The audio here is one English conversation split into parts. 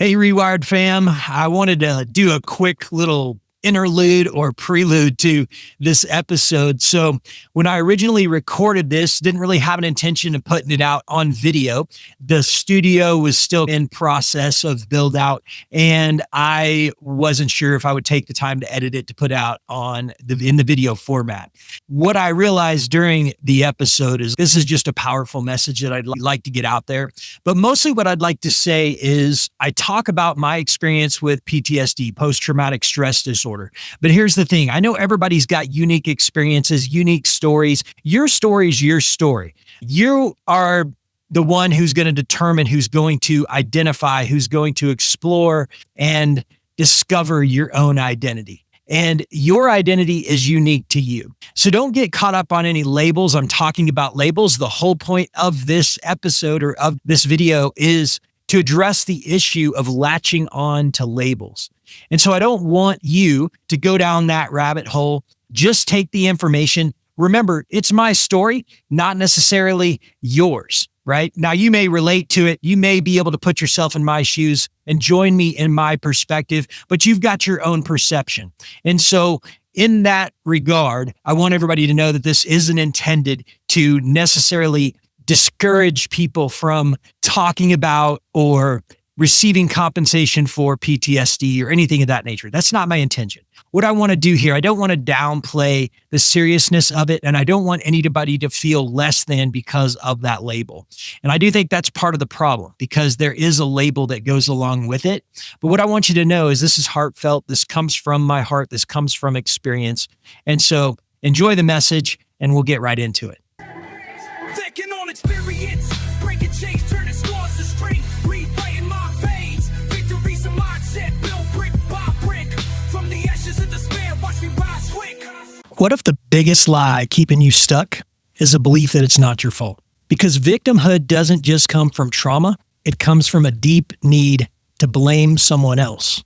Hey, Rewired fam. I wanted to do a quick little interlude or prelude to this episode. So when I originally recorded this, didn't really have an intention of putting it out on video. The studio was still in process of build out, and I wasn't sure if I would take the time to edit it to put out in the video format. What I realized during the episode is this is just a powerful message that I'd like to get out there. But mostly what I'd like to say is I talk about my experience with PTSD, post-traumatic stress disorder. But here's the thing. I know everybody's got unique experiences, unique stories. Your story is your story. You are the one who's going to determine, who's going to identify, who's going to explore and discover your own identity. And your identity is unique to you. So don't get caught up on any labels. I'm talking about labels. The whole point of this episode or of this video is to address the issue of latching on to labels. And so I don't want you to go down that rabbit hole. Just take the information. Remember, it's my story, not necessarily yours, right? Now, you may relate to it. You may be able to put yourself in my shoes and join me in my perspective, but you've got your own perception. And so in that regard, I want everybody to know that this isn't intended to necessarily discourage people from talking about or receiving compensation for PTSD or anything of that nature. That's not my intention. What I want to do here, I don't want to downplay the seriousness of it, and I don't want anybody to feel less than because of that label. And I do think that's part of the problem because there is a label that goes along with it. But what I want you to know is this is heartfelt. This comes from my heart. This comes from experience. And so enjoy the message, and we'll get right into it. Thinking on experience, breaking chains, turning scars to strength, rewriting my veins. Victory's a mindset, built brick by brick. From the ashes of despair, watch me rise quick. What if the biggest lie keeping you stuck is a belief that it's not your fault? Because victimhood doesn't just come from trauma, it comes from a deep need to blame someone else.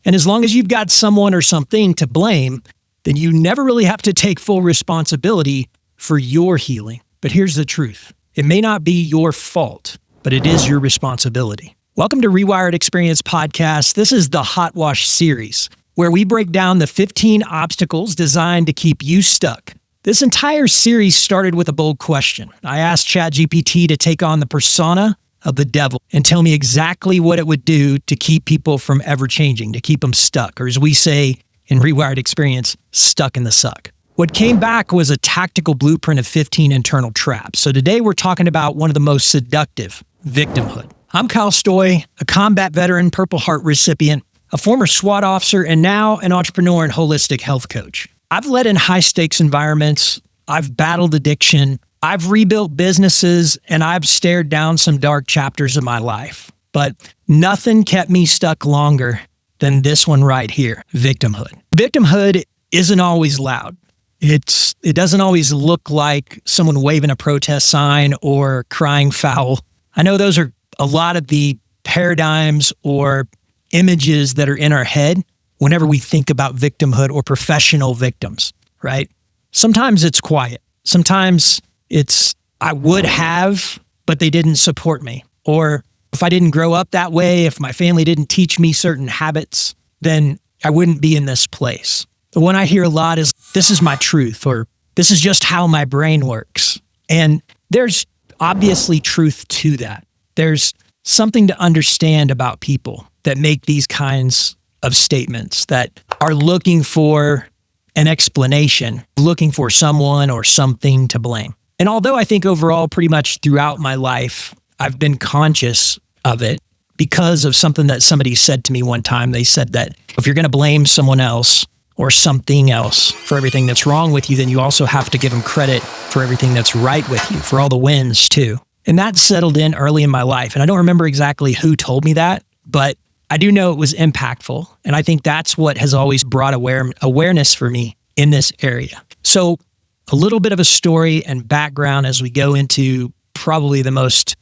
And as long as you've got someone or something to blame, then you never really have to take full responsibility for your healing. But here's the truth. It may not be your fault, but it is your responsibility. Welcome to Rewired Experience podcast. This is the Hot Wash series, where we break down the 15 obstacles designed to keep you stuck. This entire series started with a bold question. I asked ChatGPT to take on the persona of the devil and tell me exactly what it would do to keep people from ever changing, to keep them stuck, or as we say in Rewired Experience, stuck in the suck. What came back was a tactical blueprint of 15 internal traps. So today we're talking about one of the most seductive, victimhood. I'm Kyle Stoy, a combat veteran, Purple Heart recipient, a former SWAT officer, and now an entrepreneur and holistic health coach. I've led in high-stakes environments. I've battled addiction. I've rebuilt businesses, and I've stared down some dark chapters of my life. But nothing kept me stuck longer than this one right here, victimhood. Victimhood isn't always loud. It doesn't always look like someone waving a protest sign or crying foul. I know those are a lot of the paradigms or images that are in our head whenever we think about victimhood or professional victims, right? Sometimes it's quiet. Sometimes it's, I would have, but they didn't support me. Or if I didn't grow up that way, if my family didn't teach me certain habits, then I wouldn't be in this place. The one I hear a lot is, this is my truth, or this is just how my brain works. And there's obviously truth to that. There's something to understand about people that make these kinds of statements, that are looking for an explanation, looking for someone or something to blame. And although I think overall, pretty much throughout my life, I've been conscious of it because of something that somebody said to me one time. They said that if you're going to blame someone else or something else for everything that's wrong with you, then you also have to give them credit for everything that's right with you, for all the wins too. And that settled in early in my life. And I don't remember exactly who told me that, but I do know it was impactful. And I think that's what has always brought awareness for me in this area. So a little bit of a story and background as we go into probably the most,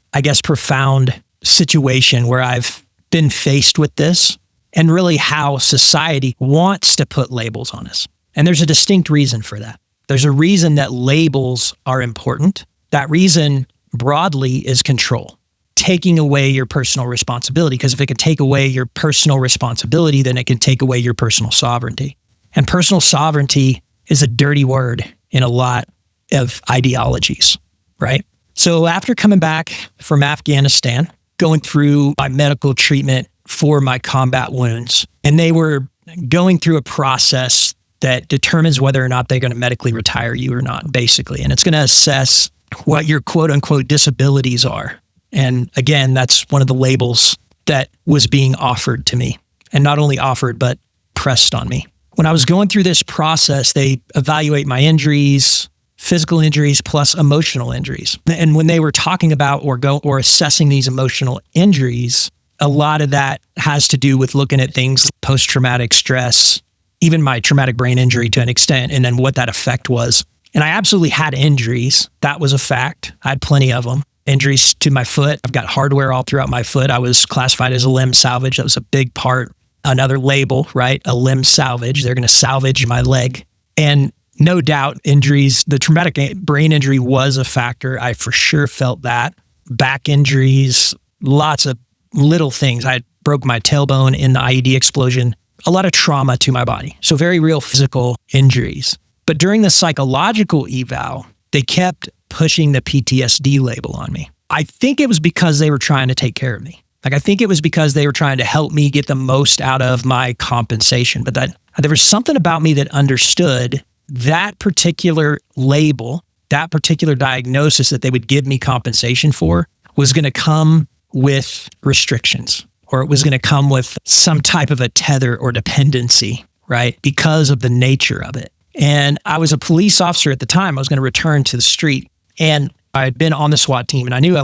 profound situation where I've been faced with this, and really how society wants to put labels on us. And there's a distinct reason for that. There's a reason that labels are important. That reason broadly is control. taking away your personal responsibility. Because if it can take away your personal responsibility, then it can take away your personal sovereignty. And personal sovereignty is a dirty word in a lot of ideologies, right? So after coming back from Afghanistan, going through my medical treatment for my combat wounds, and they were going through a process that determines whether or not they're going to medically retire you or not, basically. And it's going to assess what your quote unquote disabilities are. And again, that's one of the labels that was being offered to me, and not only offered, but pressed on me. When I was going through this process, they evaluate my injuries, physical injuries plus emotional injuries. And when they were talking about or assessing these emotional injuries, a lot of that has to do with looking at things like post-traumatic stress, even my traumatic brain injury to an extent, and then what that effect was. And I absolutely had injuries. That was a fact. I had plenty of them. Injuries to my foot. I've got hardware all throughout my foot. I was classified as a limb salvage. That was a big part. Another label, right? A limb salvage. They're going to salvage my leg. And no doubt injuries, the traumatic brain injury was a factor. I for sure felt that. Back injuries, lots of little things. I broke my tailbone in the IED explosion. A lot of trauma to my body. So very real physical injuries. But during the psychological eval, they kept pushing the PTSD label on me. I think it was because they were trying to take care of me. Like, I think it was because they were trying to help me get the most out of my compensation. But that there was something about me that understood that particular label, that particular diagnosis that they would give me compensation for was going to come with restrictions, or it was going to come with some type of a tether or dependency, right? Because of the nature of it. And I was a police officer at the time. I was going to return to the street, and I had been on the SWAT team, and I knew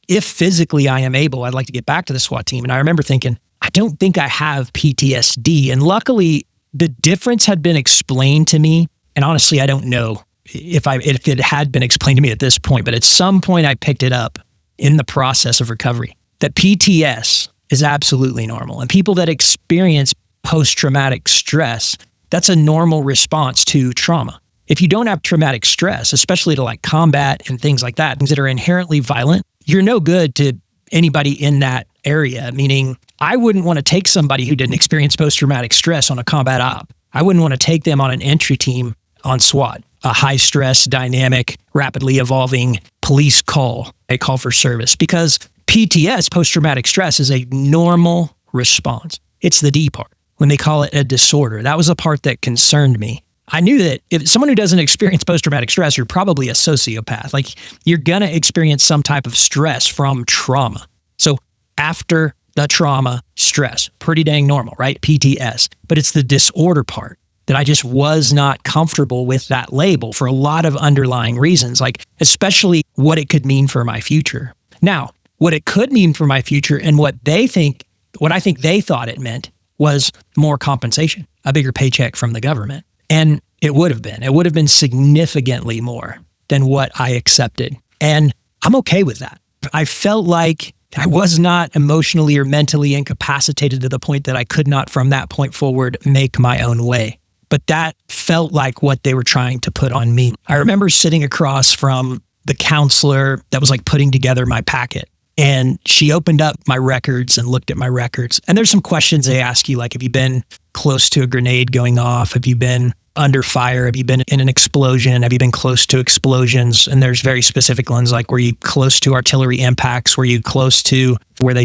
if physically I am able, I'd like to get back to the SWAT team. And I remember thinking, I don't think I have PTSD. And luckily, the difference had been explained to me. And honestly, I don't know if it had been explained to me at this point, but at some point I picked it up in the process of recovery, that PTS is absolutely normal. And people that experience post-traumatic stress, that's a normal response to trauma. If you don't have traumatic stress, especially to like combat and things like that, things that are inherently violent, you're no good to anybody in that area. Meaning, I wouldn't want to take somebody who didn't experience post-traumatic stress on a combat op. I wouldn't want to take them on an entry team on SWAT, a high-stress, dynamic, rapidly evolving police call, a call for service, because PTS, post-traumatic stress, is a normal response. It's the D part. When they call it a disorder, that was the part that concerned me. I knew that if someone who doesn't experience post-traumatic stress, you're probably a sociopath. Like, you're going to experience some type of stress from trauma. So after the trauma, stress, pretty dang normal, right? PTS. But it's the disorder part that I just was not comfortable with that label for a lot of underlying reasons, like especially what it could mean for my future. Now, what it could mean for my future and what I think they thought it meant was more compensation, a bigger paycheck from the government. And it would have been significantly more than what I accepted. And I'm okay with that. I felt like I was not emotionally or mentally incapacitated to the point that I could not, from that point forward, make my own way. But that felt like what they were trying to put on me. I remember sitting across from the counselor that was like putting together my packet. And she opened up my records and looked at my records. And there's some questions they ask you, like, have you been close to a grenade going off? Have you been under fire? Have you been in an explosion? Have you been close to explosions? And there's very specific ones, like, were you close to artillery impacts? Were you close to where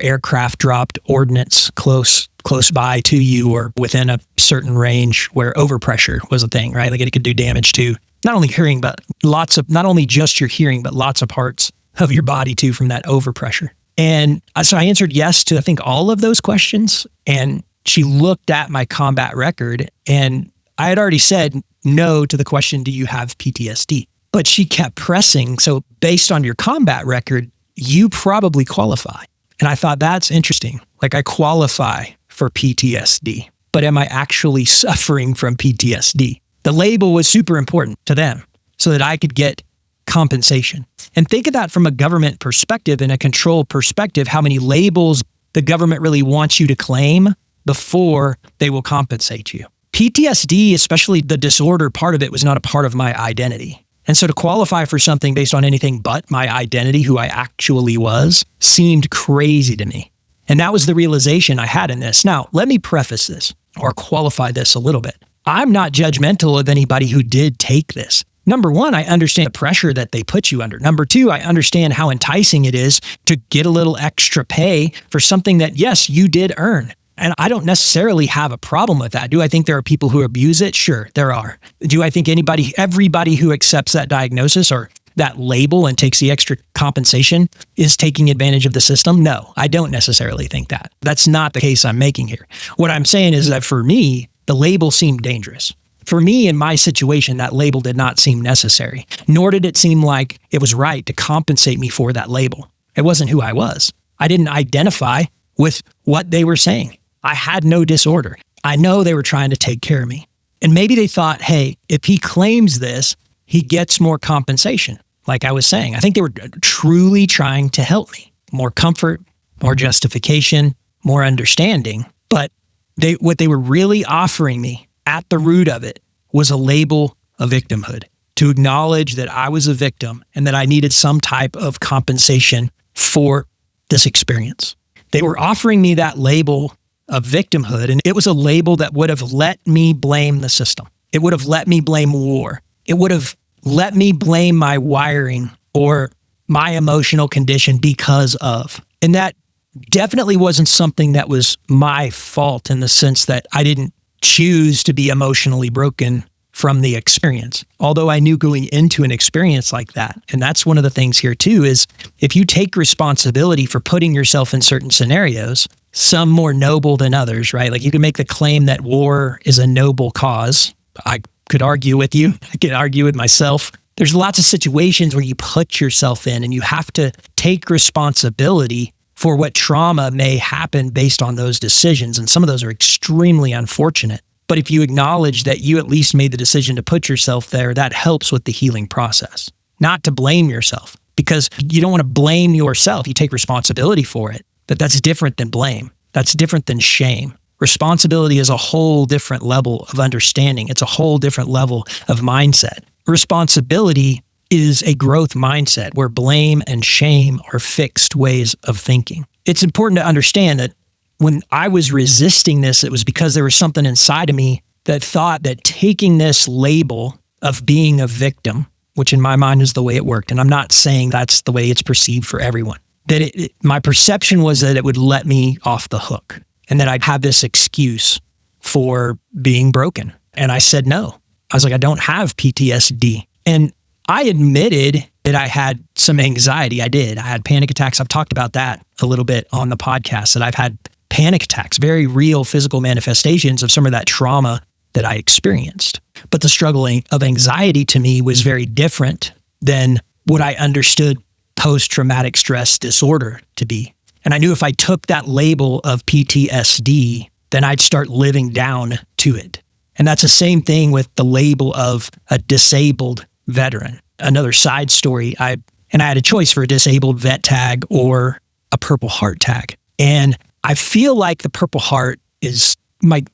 aircraft dropped ordnance close by to you, or within a certain range where overpressure was a thing, right? Like, it could do damage to not only hearing, but not only just your hearing, but lots of parts of your body too from that overpressure. And so I answered yes to, I think, all of those questions. And she looked at my combat record, and I had already said no to the question, do you have PTSD? But she kept pressing. So based on your combat record, you probably qualify. And I thought, that's interesting. Like, I qualify for PTSD, but am I actually suffering from PTSD? The label was super important to them so that I could get compensation. And think of that from a government perspective and a control perspective, how many labels the government really wants you to claim before they will compensate you. PTSD, especially the disorder part of it, was not a part of my identity. And so to qualify for something based on anything but my identity, who I actually was, seemed crazy to me. And that was the realization I had in this. Now, let me preface this or qualify this a little bit. I'm not judgmental of anybody who did take this. Number one, I understand the pressure that they put you under. Number two, I understand how enticing it is to get a little extra pay for something that, yes, you did earn. And I don't necessarily have a problem with that. Do I think there are people who abuse it? Sure, there are. Do I think everybody who accepts that diagnosis or that label and takes the extra compensation is taking advantage of the system? No, I don't necessarily think that. That's not the case I'm making here. What I'm saying is that for me, the label seemed dangerous. For me, in my situation, that label did not seem necessary, nor did it seem like it was right to compensate me for that label. It wasn't who I was. I didn't identify with what they were saying. I had no disorder. I know they were trying to take care of me. And maybe they thought, hey, if he claims this, he gets more compensation. Like I was saying, I think they were truly trying to help me. More comfort, more justification, more understanding. But what they were really offering me at the root of it was a label of victimhood, to acknowledge that I was a victim and that I needed some type of compensation for this experience. They were offering me that label of victimhood, and it was a label that would have let me blame the system. It would have let me blame war. It would have let me blame my wiring or my emotional condition because of. And that definitely wasn't something that was my fault in the sense that I didn't choose to be emotionally broken from the experience. Although I knew going into an experience like that, and that's one of the things here too, is if you take responsibility for putting yourself in certain scenarios, some more noble than others, right? Like you can make the claim that war is a noble cause. I could argue with you. I could argue with myself. There's lots of situations where you put yourself in and you have to take responsibility for what trauma may happen based on those decisions. And some of those are extremely unfortunate. But if you acknowledge that you at least made the decision to put yourself there, that helps with the healing process. Not to blame yourself, because you don't want to blame yourself. You take responsibility for it. But that's different than blame. That's different than shame. Responsibility is a whole different level of understanding. It's a whole different level of mindset. Responsibility is a growth mindset where blame and shame are fixed ways of thinking. It's important to understand that when I was resisting this, it was because there was something inside of me that thought that taking this label of being a victim, which in my mind is the way it worked, and I'm not saying that's the way it's perceived for everyone, that my perception was that it would let me off the hook and that I'd have this excuse for being broken. And I said no. I was like, I don't have PTSD. And I admitted that I had some anxiety. I did. I had panic attacks. I've talked about that a little bit on the podcast, that I've had panic attacks, very real physical manifestations of some of that trauma that I experienced. But the struggling of anxiety to me was very different than what I understood post-traumatic stress disorder to be. And I knew if I took that label of PTSD, then I'd start living down to it. And that's the same thing with the label of a disabled veteran. Another side story, I had a choice for a disabled vet tag or a Purple Heart tag. And I feel like the Purple Heart is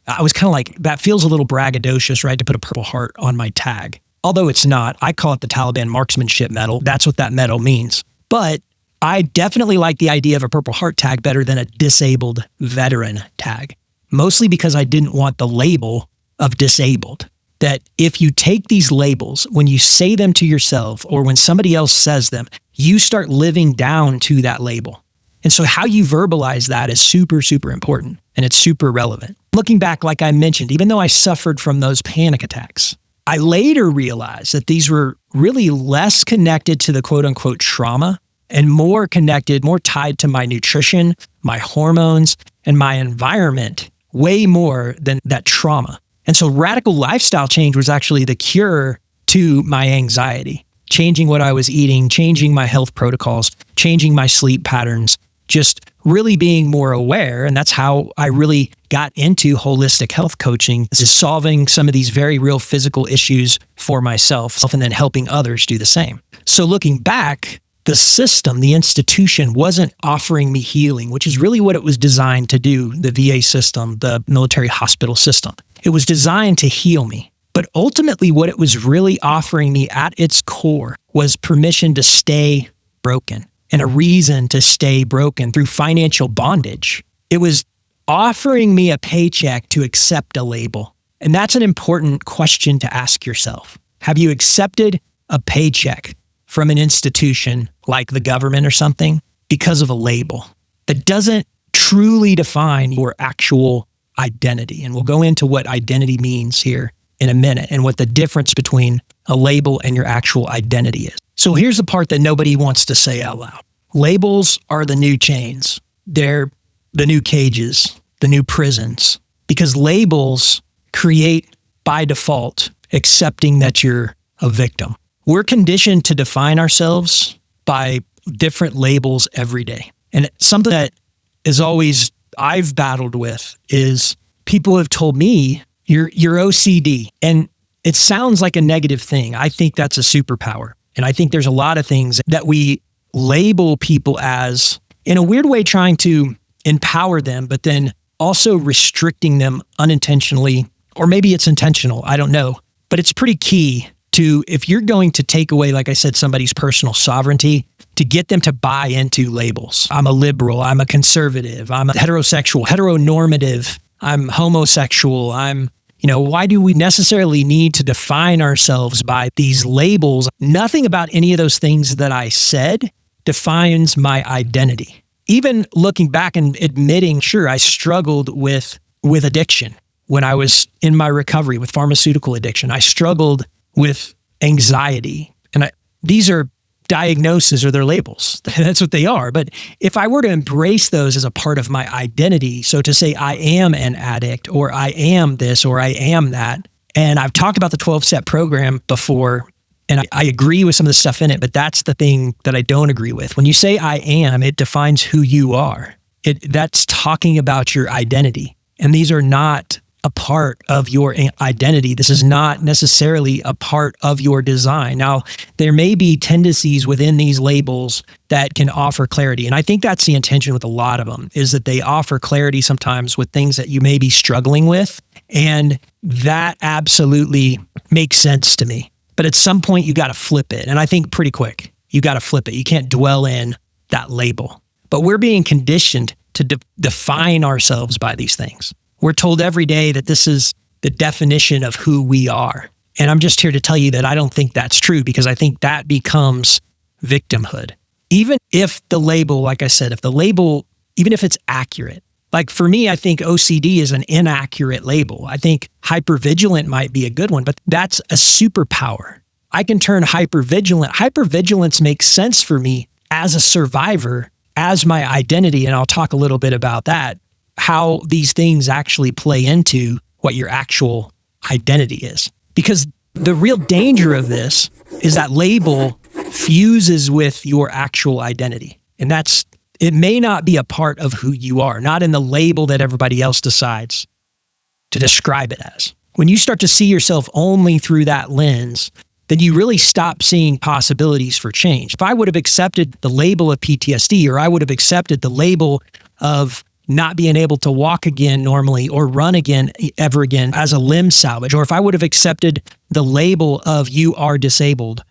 I was kind of like, that feels a little braggadocious, right? To put a Purple Heart on my tag. Although it's not. I call it the Taliban Marksmanship Medal. That's what that medal means. But I definitely like the idea of a Purple Heart tag better than a disabled veteran tag. Mostly because I didn't want the label of disabled. That if you take these labels, when you say them to yourself or when somebody else says them, you start living down to that label. And so how you verbalize that is super, super important, and it's super relevant. Looking back, like I mentioned, even though I suffered from those panic attacks, I later realized that these were really less connected to the quote unquote trauma and more connected, more tied to my nutrition, my hormones, and my environment, way more than that trauma. And so radical lifestyle change was actually the cure to my anxiety, changing what I was eating, changing my health protocols, changing my sleep patterns, just really being more aware. And that's how I really got into holistic health coaching, is solving some of these very real physical issues for myself and then helping others do the same. So looking back, the system, the institution wasn't offering me healing, which is really what it was designed to do, the VA system, the military hospital system. It was designed to heal me. But ultimately, what it was really offering me at its core was permission to stay broken and a reason to stay broken through financial bondage. It was offering me a paycheck to accept a label. And that's an important question to ask yourself. Have you accepted a paycheck from an institution like the government or something because of a label that doesn't truly define your actual identity? And we'll go into what identity means here in a minute and what the difference between a label and your actual identity is. So here's the part that nobody wants to say out loud. Labels are the new chains. They're the new cages, the new prisons, because labels create by default accepting that you're a victim. We're conditioned to define ourselves by different labels every day. And something that is always I've battled with is people have told me you're OCD. And it sounds like a negative thing. I think that's a superpower. And I think there's a lot of things that we label people as in a weird way, trying to empower them, but then also restricting them unintentionally, or maybe it's intentional. I don't know. But it's pretty key to, if you're going to take away, like I said, somebody's personal sovereignty, to get them to buy into labels. I'm a liberal. I'm a conservative. I'm a heterosexual, heteronormative. I'm homosexual. Why do we necessarily need to define ourselves by these labels? Nothing about any of those things that I said defines my identity. Even looking back and admitting, sure, I struggled with addiction when I was in my recovery with pharmaceutical addiction. I struggled with anxiety. And these are diagnoses, or their labels. That's what they are. But if I were to embrace those as a part of my identity, so to say I am an addict, or I am this, or I am that, and I've talked about the 12-step program before, and I agree with some of the stuff in it, but that's the thing that I don't agree with. When you say I am, it defines who you are. That's talking about your identity. And these are not a part of your identity. This is not necessarily a part of your design. Now, there may be tendencies within these labels that can offer clarity. And I think that's the intention with a lot of them, is that they offer clarity sometimes with things that you may be struggling with. And that absolutely makes sense to me. But at some point, you got to flip it. And I think pretty quick, you got to flip it. You can't dwell in that label. But we're being conditioned to define ourselves by these things. We're told every day that this is the definition of who we are. And I'm just here to tell you that I don't think that's true, because I think that becomes victimhood. Even if the label, like I said, even if it's accurate, like for me, I think OCD is an inaccurate label. I think hypervigilant might be a good one, but that's a superpower. I can turn hypervigilant. Hypervigilance makes sense for me as a survivor, as my identity. And I'll talk a little bit about that, how these things actually play into what your actual identity is. Because the real danger of this is that label fuses with your actual identity. And it may not be a part of who you are, not in the label that everybody else decides to describe it as. When you start to see yourself only through that lens, then you really stop seeing possibilities for change. If I would have accepted the label of PTSD, or I would have accepted the label of not being able to walk again normally or run again ever again as a limb salvage, or if I would have accepted the label of you are disabled,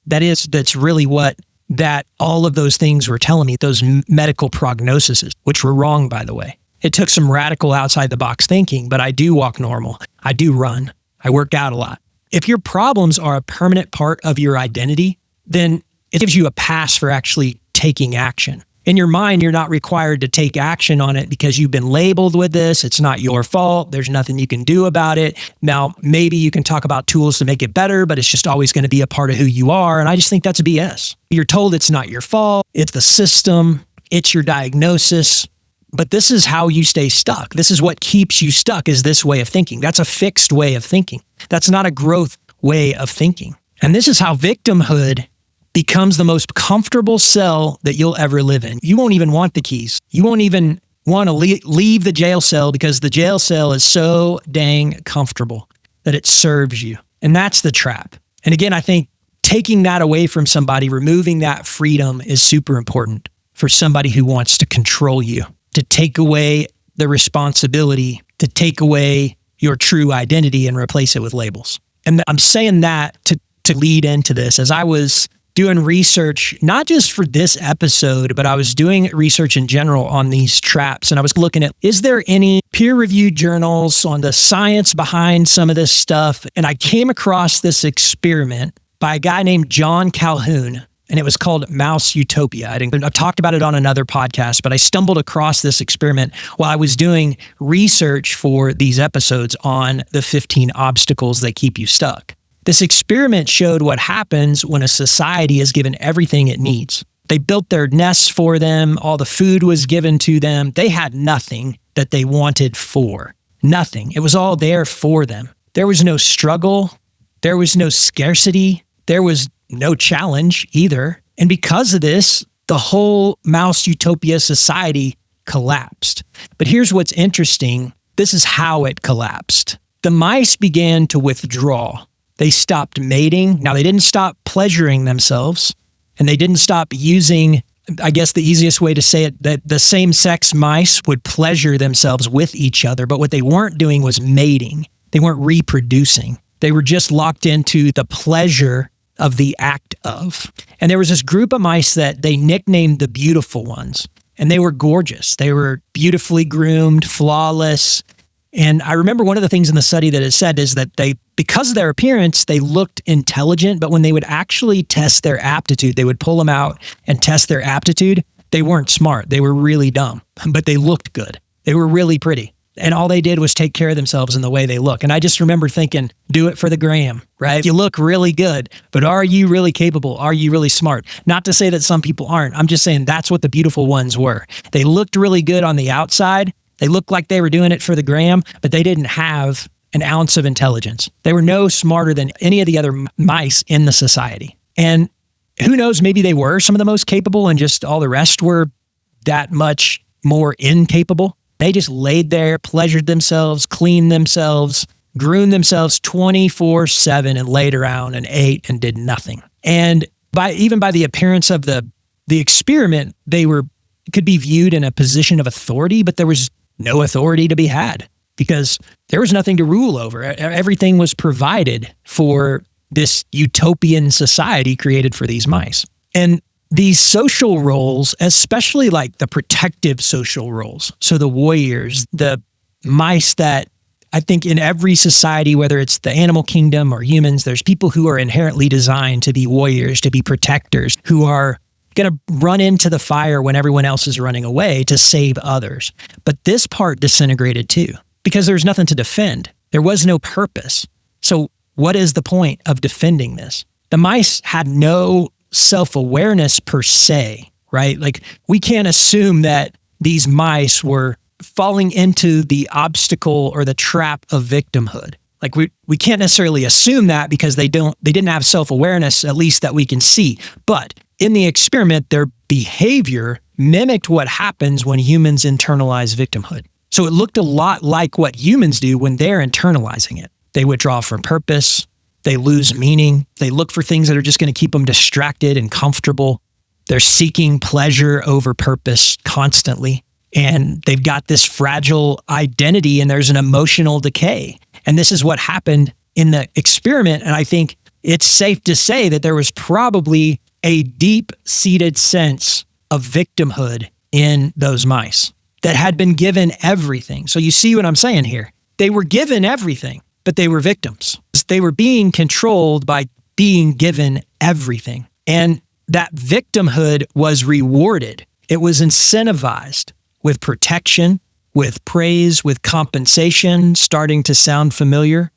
that's really what that all of those things were telling me, those medical prognoses, which were wrong, by the way. It took some radical outside the box thinking, but I do walk normal. I do run. I work out a lot. If your problems are a permanent part of your identity, then it gives you a pass for actually taking action. In your mind, you're not required to take action on it because you've been labeled with this. It's not your fault. There's nothing you can do about it. Now, maybe you can talk about tools to make it better, but it's just always going to be a part of who you are. And I just think that's BS. You're told it's not your fault. It's the system. It's your diagnosis. But this is how you stay stuck. This is what keeps you stuck, is this way of thinking. That's a fixed way of thinking. That's not a growth way of thinking. And this is how victimhood becomes the most comfortable cell that you'll ever live in. You won't even want the keys. You won't even want to leave the jail cell, because the jail cell is so dang comfortable that it serves you. And that's the trap. And again, I think taking that away from somebody, removing that freedom, is super important for somebody who wants to control you, to take away the responsibility, to take away your true identity and replace it with labels. And I'm saying that to lead into this. As I was doing research, not just for this episode, but I was doing research in general on these traps. And I was looking at, is there any peer-reviewed journals on the science behind some of this stuff? And I came across this experiment by a guy named John Calhoun, and it was called Mouse Utopia. I've talked about it on another podcast, but I stumbled across this experiment while I was doing research for these episodes on the 15 obstacles that keep you stuck. This experiment showed what happens when a society is given everything it needs. They built their nests for them. All the food was given to them. They had nothing that they wanted for. Nothing. It was all there for them. There was no struggle. There was no scarcity. There was no challenge either. And because of this, the whole Mouse Utopia society collapsed. But here's what's interesting. This is how it collapsed. The mice began to withdraw. They stopped mating. Now, they didn't stop pleasuring themselves, and they didn't stop using, I guess the easiest way to say it, that the same-sex mice would pleasure themselves with each other, but what they weren't doing was mating. They weren't reproducing. They were just locked into the pleasure of the act of. And there was this group of mice that they nicknamed the beautiful ones, and they were gorgeous. They were beautifully groomed, flawless. And I remember one of the things in the study that it said is that because of their appearance, they looked intelligent, but when they would actually test their aptitude, they would pull them out and test their aptitude. They weren't smart. They were really dumb, but they looked good. They were really pretty. And all they did was take care of themselves in the way they look. And I just remember thinking, do it for the gram, right? You look really good, but are you really capable? Are you really smart? Not to say that some people aren't. I'm just saying that's what the beautiful ones were. They looked really good on the outside. They looked like they were doing it for the gram, but they didn't have an ounce of intelligence. They were no smarter than any of the other mice in the society. And who knows, maybe they were some of the most capable and just all the rest were that much more incapable. They just laid there, pleasured themselves, cleaned themselves, groomed themselves 24/7 and laid around and ate and did nothing. And even by the appearance of the experiment, they could be viewed in a position of authority, but there was no authority to be had because there was nothing to rule over. Everything was provided for this utopian society created for these mice. And these social roles, especially like the protective social roles, so the warriors, the mice that I think in every society, whether it's the animal kingdom or humans, there's people who are inherently designed to be warriors, to be protectors, who are going to run into the fire when everyone else is running away to save others. But this part disintegrated too, because there's nothing to defend. There was no purpose. So what is the point of defending this? The mice had no self-awareness per se, right? Like we can't assume that these mice were falling into the obstacle or the trap of victimhood. Like we can't necessarily assume that because they didn't have self-awareness, at least that we can see. But in the experiment, their behavior mimicked what happens when humans internalize victimhood. So it looked a lot like what humans do when they're internalizing it. They withdraw from purpose. They lose meaning. They look for things that are just going to keep them distracted and comfortable. They're seeking pleasure over purpose constantly. And they've got this fragile identity and there's an emotional decay. And this is what happened in the experiment. And I think it's safe to say that there was probably a deep-seated sense of victimhood in those mice that had been given everything. So you see what I'm saying here? They were given everything, but they were victims. They were being controlled by being given everything. And that victimhood was rewarded. It was incentivized with protection, with praise, with compensation, starting to sound familiar.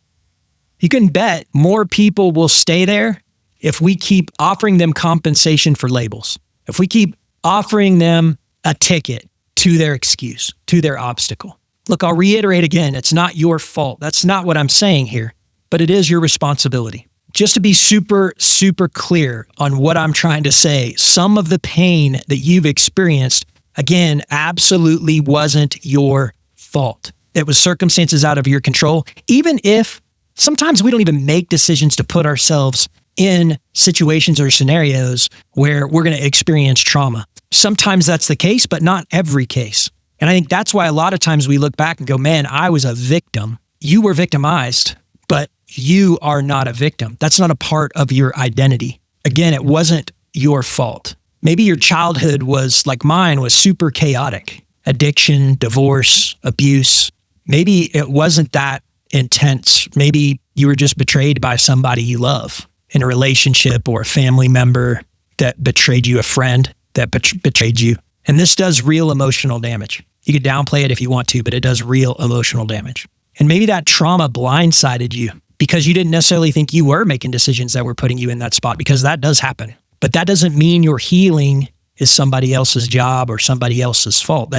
You can bet more people will stay there if we keep offering them compensation for labels, if we keep offering them a ticket to their excuse, to their obstacle. Look, I'll reiterate again, it's not your fault. That's not what I'm saying here, but it is your responsibility. Just to be super, super clear on what I'm trying to say, some of the pain that you've experienced, again, absolutely wasn't your fault. It was circumstances out of your control, even if sometimes we don't even make decisions to put ourselves in situations or scenarios where we're going to experience trauma. Sometimes that's the case, but not every case. And I think that's why a lot of times we look back and go, man, I was a victim you were victimized, but you are not a victim. That's not a part of your identity. Again, it wasn't your fault. Maybe your childhood was like mine, was super chaotic. Addiction, divorce, abuse. Maybe it wasn't that intense. Maybe you were just betrayed by somebody you love in a relationship, or a family member that betrayed you, a friend that betrayed you. And this does real emotional damage. You could downplay it if you want to, but it does real emotional damage. And maybe that trauma blindsided you because you didn't necessarily think you were making decisions that were putting you in that spot, because that does happen. But that doesn't mean your healing is somebody else's job or somebody else's fault.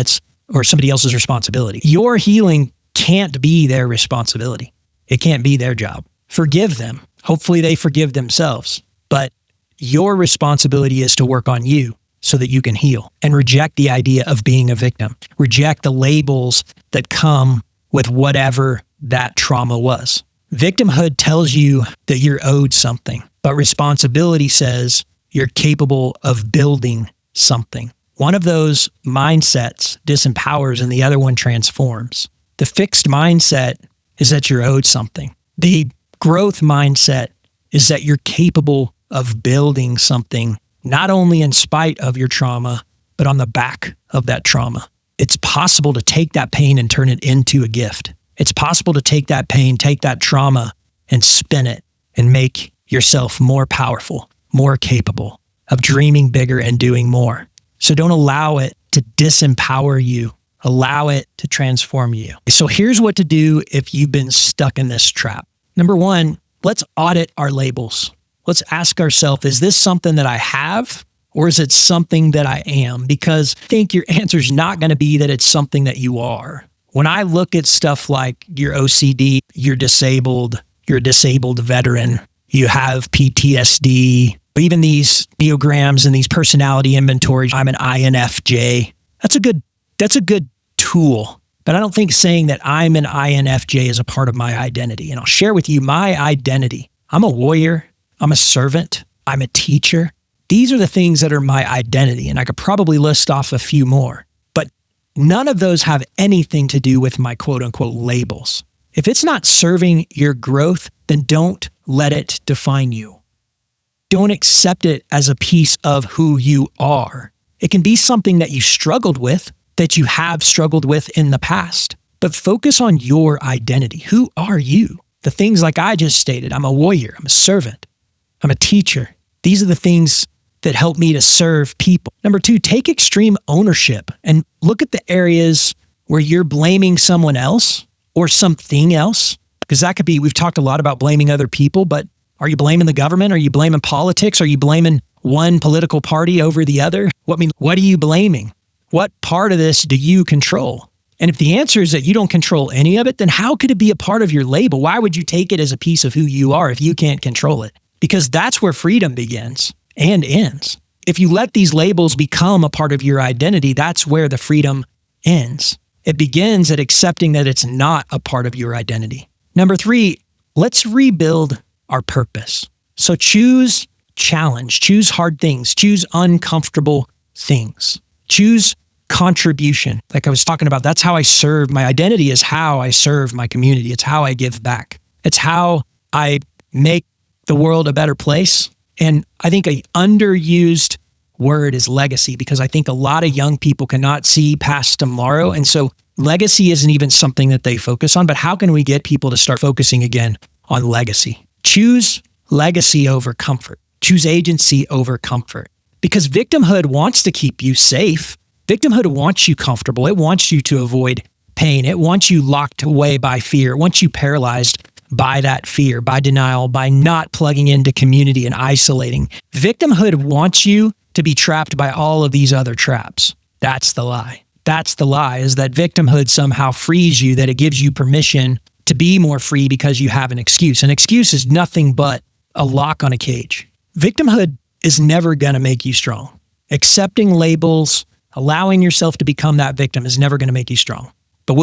Or somebody else's responsibility. Your healing can't be their responsibility. It can't be their job. Forgive them. Hopefully they forgive themselves. But your responsibility is to work on you so that you can heal, and reject the idea of being a victim. Reject the labels that come with whatever that trauma was. Victimhood tells you that you're owed something, but responsibility says you're capable of building something. One of those mindsets disempowers and the other one transforms. The fixed mindset is that you're owed something. The growth mindset is that you're capable of building something, not only in spite of your trauma, but on the back of that trauma. It's possible to take that pain and turn it into a gift. It's possible to take that pain, take that trauma, and spin it and make yourself more powerful, more capable of dreaming bigger and doing more. So don't allow it to disempower you. Allow it to transform you. So here's what to do if you've been stuck in this trap. Number one, let's audit our labels. Let's ask ourselves, is this something that I have, or is it something that I am? Because I think your answer is not going to be that it's something that you are. When I look at stuff like your OCD, you're a disabled veteran, you have PTSD, even these Enneagrams and these personality inventories, I'm an INFJ. That's a good tool. But I don't think saying that I'm an INFJ is a part of my identity. And I'll share with you my identity. I'm a warrior. I'm a servant. I'm a teacher. These are the things that are my identity. And I could probably list off a few more. But none of those have anything to do with my quote unquote labels. If it's not serving your growth, then don't let it define you. Don't accept it as a piece of who you are. It can be something that you struggled with, that you have struggled with in the past. But focus on your identity. Who are you? The things like I just stated. I'm a warrior. I'm a servant. I'm a teacher. These are the things that help me to serve people. Number two, take extreme ownership and look at the areas where you're blaming someone else or something else. Because that could be, we've talked a lot about blaming other people, but are you blaming the government? Are you blaming politics? Are you blaming one political party over the other? What are you blaming? What part of this do you control? And if the answer is that you don't control any of it, then how could it be a part of your label? Why would you take it as a piece of who you are if you can't control it? Because that's where freedom begins and ends. If you let these labels become a part of your identity, that's where the freedom ends. It begins at accepting that it's not a part of your identity. Number three, let's rebuild our purpose. So choose challenge, choose hard things, choose uncomfortable things, choose contribution. Like I was talking about, that's how I serve. My identity is how I serve my community. It's how I give back. It's how I make the world a better place. And I think an underused word is legacy, because I think a lot of young people cannot see past tomorrow. And so legacy isn't even something that they focus on, but how can we get people to start focusing again on legacy? Choose legacy over comfort. Choose agency over comfort. Because victimhood wants to keep you safe. Victimhood wants you comfortable. It wants you to avoid pain. It wants you locked away by fear. It wants you paralyzed by that fear, by denial, by not plugging into community and isolating. Victimhood wants you to be trapped by all of these other traps. That's the lie. That's the lie, is that victimhood somehow frees you, that it gives you permission to be more free because you have an excuse. An excuse is nothing but a lock on a cage. Victimhood is never going to make you strong. Accepting labels, allowing yourself to become that victim is never going to make you strong. But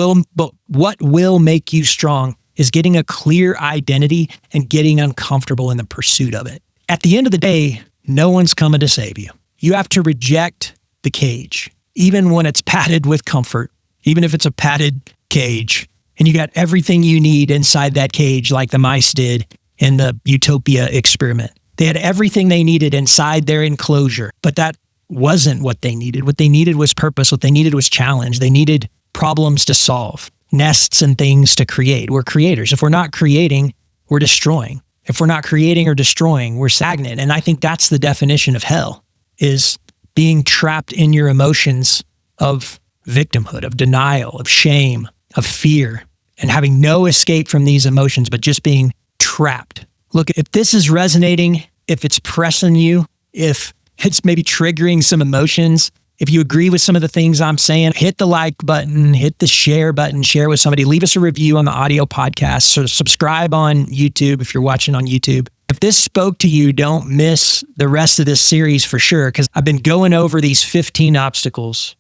what will make you strong is getting a clear identity and getting uncomfortable in the pursuit of it. At the end of the day, no one's coming to save you. You have to reject the cage, even when it's padded with comfort, even if it's a padded cage. and you got everything you need inside that cage like the mice did in the Utopia experiment. They had everything they needed inside their enclosure, but that wasn't what they needed. What they needed was purpose. What they needed was challenge. They needed problems to solve, nests and things to create. We're creators. If we're not creating, we're destroying. If we're not creating or destroying, we're stagnant. And I think that's the definition of hell, is being trapped in your emotions of victimhood, of denial, of shame, of fear, and having no escape from these emotions, but just being trapped. Look, if this is resonating, if it's pressing you, if it's maybe triggering some emotions, if you agree with some of the things I'm saying, hit the like button, hit the share button, share with somebody, leave us a review on the audio podcast, so subscribe on YouTube if you're watching on YouTube. If this spoke to you, don't miss the rest of this series for sure, because I've been going over these 15 obstacles,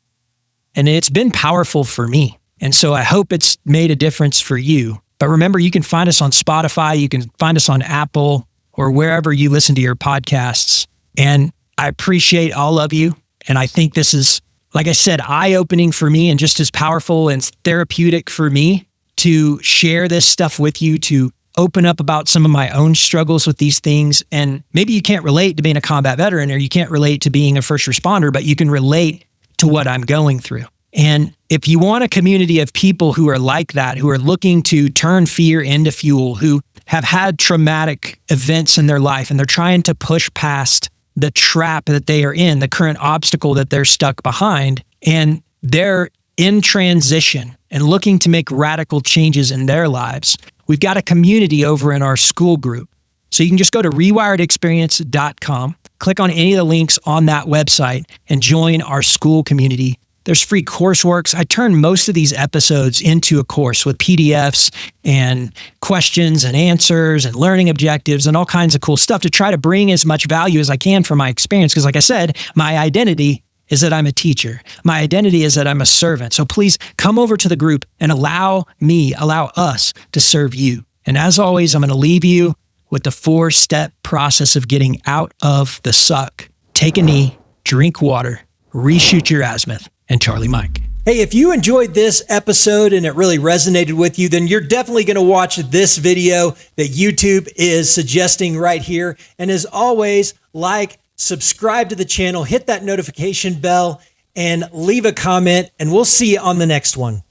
and it's been powerful for me. And so I hope it's made a difference for you. But remember, you can find us on Spotify, you can find us on Apple, or wherever you listen to your podcasts. And I appreciate all of you. And I think this is, like I said, eye-opening for me and just as powerful and therapeutic for me to share this stuff with you, to open up about some of my own struggles with these things. And maybe you can't relate to being a combat veteran, or you can't relate to being a first responder, but you can relate to what I'm going through. And if you want a community of people who are like that, who are looking to turn fear into fuel, who have had traumatic events in their life and they're trying to push past the trap that they are in, the current obstacle that they're stuck behind, and they're in transition and looking to make radical changes in their lives, we've got a community over in our school group. So you can just go to rewiredexperience.com, click on any of the links on that website, and join our school community. There's free courseworks. I turn most of these episodes into a course with PDFs and questions and answers and learning objectives and all kinds of cool stuff to try to bring as much value as I can from my experience. Because like I said, my identity is that I'm a teacher. My identity is that I'm a servant. So please come over to the group and allow us to serve you. And as always, I'm going to leave you with the 4-step process of getting out of the suck. Take a knee, drink water, reshoot your azimuth, and Charlie Mike. Hey, if you enjoyed this episode and it really resonated with you, then you're definitely going to watch this video that YouTube is suggesting right here. And as always, subscribe to the channel, hit that notification bell, and leave a comment, and we'll see you on the next one.